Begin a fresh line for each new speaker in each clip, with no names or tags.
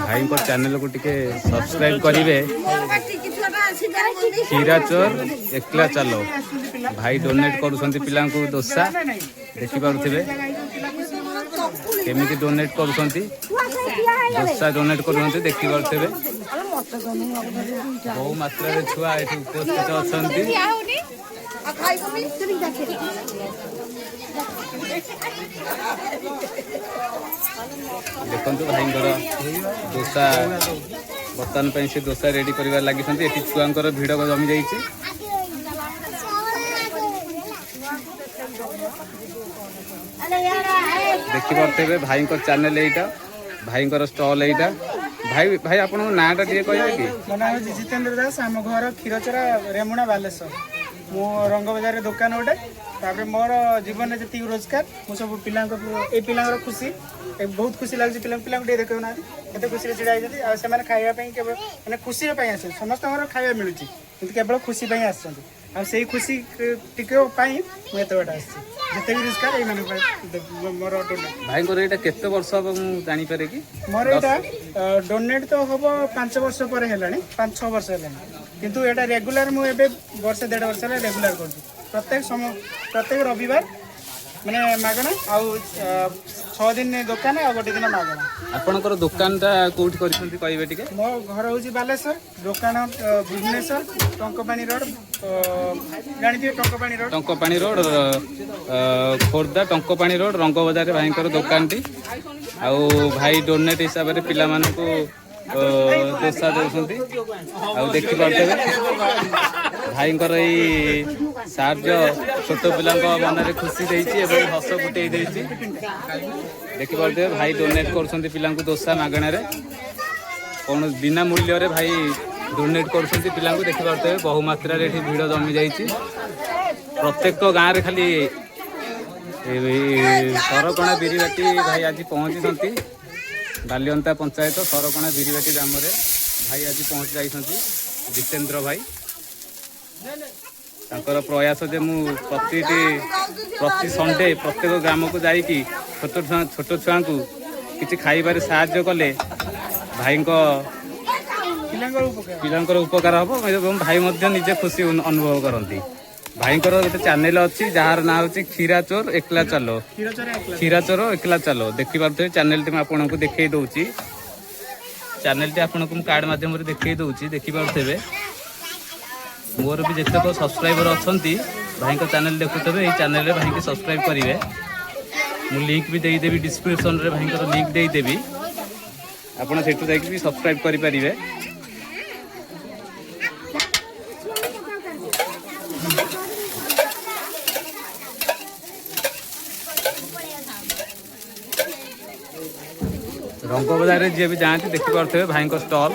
भाई को चैनल को टिके सब्सक्राइब करिवे। क्षीराचोर एकला चलो भाई डोनेट करूछंती पिला को दोसा देखि पारुथिबे केमिति डोनेट करूछंती दोसा डोनेट करूछंती देखि पारुथिबे। बहु मात्रा रे छुआ एठी उपस्थित अछंती। देखो भाई दोसा बर्तमान से दोसा रेडी कर लगी छुआ भिड़ जमी जा देखिपे भाई चैनल यहाँ भाई स्टल यहाँ भाई भाई आप नाटा टे कह कि
मो नाम जितेंद्र दास आम घर क्षीरचरा रेमुणा बालेश्वर मो रंग बजार दुकान गोटे तापर मोर जीवन में जी रोजगार मु सब पिला पिला खुशी बहुत खुशी लगे पिला पिला देखो ना एत खुशी छिड़ा से खावाई केवल मैंने खुशी आस समस्त खाया मिलूँ कि केवल खुशी आस खुशी टिके मुझे बाटे आते भी रोजगार ये मोर
भाई केते वर्ष जापर कि
मोर यहाँ डोनेट तो हम 5 वर्ष पर है 5-6 वर्ष है किंतु यहाँ रेगुलर मुझे वर्ष 1.5 वर्ष रेगुलर कर प्रत्येक रविवार मैंने मागणा आउ 6 दिन दुकान आ गोटे दिन मागणा।
आपनकर दुकानटा कोठी करिसंती कहबे टिके?
मो घर होची बालेश्वर दुकान भुवनेश्वर टंकपानी रोड जानिथिबे टंकपानी रोड खोर्धा टंकपानी रोड रंग बाजार भाईकर दुकानटी आउ भाई डोनेट हिसाब रे पिला मानकू दोसा देउसंती आउ देखि पारते भाई सार्य छोट पिला मन में खुशी देती हस फुटे देखी पारे भाई डोनेट कर पिला दोसा मागणार कौन बिना मूल्य रे भाई डोनेट कर पिला देखी पारे बहु मात्रा रे भिड़ जमी जा प्रत्येक गाँव में खाली सरकणा बिरीबाटी भाई आज पहुँची बालियंता पंचायत सरकणा बिरीबाटी ग्राम भाई आज पहुँची जाइछंती जितेंद्र भाई तांकर प्रयास जे मु प्रति संडे प्रत्येक ग्राम को जाइकी छोट छुआ को किसी खाइबार साहाय्य कले भाई पिलांकर उपकार हम भाई निजे खुशी अनुभव करती। भाई गोटे चैनल अच्छी जार ना हूँ क्षीराचोर एकला चलो क्षीराचोर एकला चलो देखी पारे चैनल टी आपको देखई दूची चैनल टी आपको कार्ड माध्यम देखई दूची देखी पारे मोर भी जिते सब्सक्राइबर अच्छा भाई चैनल देखुवे ये चैनल रे भाई सब्सक्राइब करेंगे मुझे लिंक भी देदेवी डिस्क्रिप्शन रे भाई लिंक देदेवी आपड़ से सब्सक्राइब करेंगे। रंग बाजार जी भी जाती देखी पारे भाई स्टल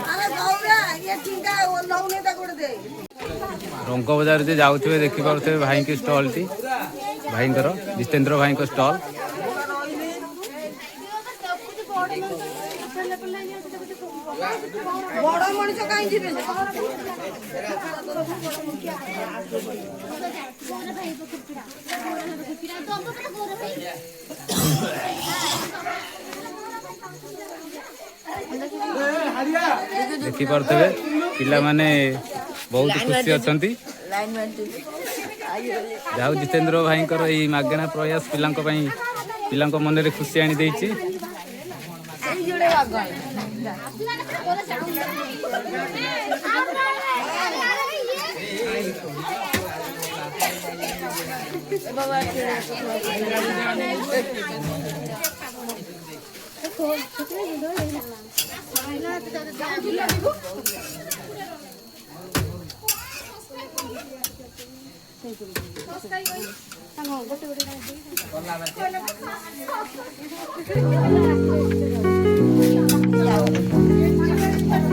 रंग बाजार जे जाऊे देखी पारे भाई की स्टल टी भाई जितेंद्र भाई को स्टल देखी पारे पिला माने बहुत खुशी अच्छा जाऊ जितेंद्र भाई ये मागणा प्रयास पिला मन में खुशी आनी देछि।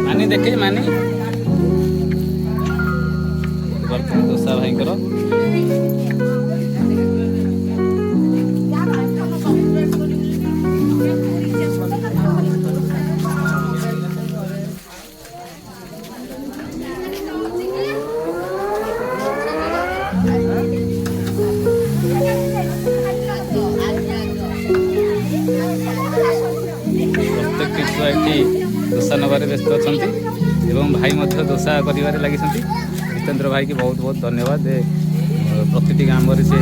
मानी देखे मानी दोसा भाई
ଛୁଆ ଏଠି ଦୋସା ନେବାରେ ବ୍ୟସ୍ତ ଅଛନ୍ତି ଏବଂ ଭାଇ ମଧ୍ୟ ଦୋସା କରିବାରେ ଲାଗିଛନ୍ତି। ଜିତେନ୍ଦ୍ର ଭାଇକି ବହୁତ ବହୁତ ଧନ୍ୟବାଦ। ପ୍ରତିଟି ଗ୍ରାମରେ ସେ